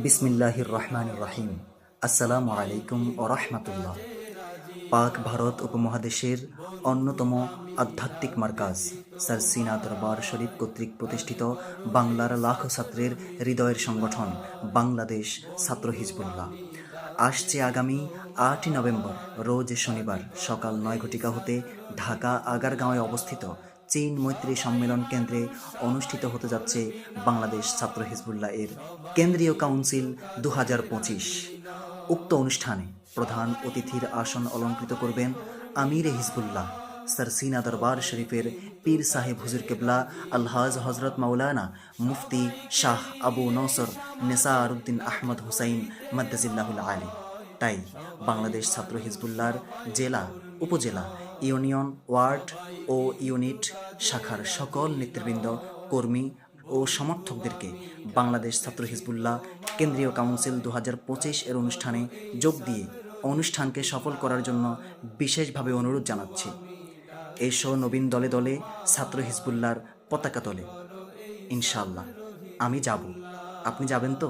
বিসমিল্লাহির রহমানির রহিম। আসসালামু আলাইকুম ও রহমাতুল্লাহ। পাক ভারত উপমহাদেশের অন্যতম আধ্যাত্মিক মার্কাজ সারসিনা দরবার শরীফ কর্তৃক প্রতিষ্ঠিত বাংলার লাখো ছাত্রের হৃদয়ের সংগঠন বাংলাদেশ ছাত্র হিজবুল্লাহ আসছে আগামী 8ই নভেম্বর রোজ শনিবার সকাল 9 ঘটিকা হতে ঢাকা আগারগাঁওয়ে অবস্থিত চীন মৈত্রী সম্মেলন কেন্দ্রে অনুষ্ঠিত হতে যাচ্ছে বাংলাদেশ ছাত্র হিজবুল্লাহ এর কেন্দ্রীয় কাউন্সিল 2025। উক্ত অনুষ্ঠানে প্রধান অতিথির আসন অলঙ্কৃত করবেন আমির হিজবুল্লাহ সারসিনা দরবার শরীফের পীর সাহেব হুজুর কেবলা আলহাজ হজরত মাওলানা মুফতি শাহ আবু নসর নেসার উদ্দিন আহমদ হুসাইন মাদ্দাজিল্লাহুল আলী। তাই বাংলাদেশ ছাত্র হিজবুল্লাহর জেলা, উপজেলা, ইউনিয়ন, ওয়ার্ড ও ইউনিট শাখার সকল নেতৃবৃন্দ, কর্মী ও সমর্থকদেরকে বাংলাদেশ ছাত্র হিজবুল্লাহ কেন্দ্রীয় কাউন্সিল 2025 এর অনুষ্ঠানে যোগ দিয়ে অনুষ্ঠানকে সফল করার জন্য বিশেষভাবে অনুরোধ জানাচ্ছি। এসো নবীন দলে দলে ছাত্র হিজবুল্লাহর পতাকা তলে। ইনশাআল্লাহ আমি যাব। আপনি যাবেন তো?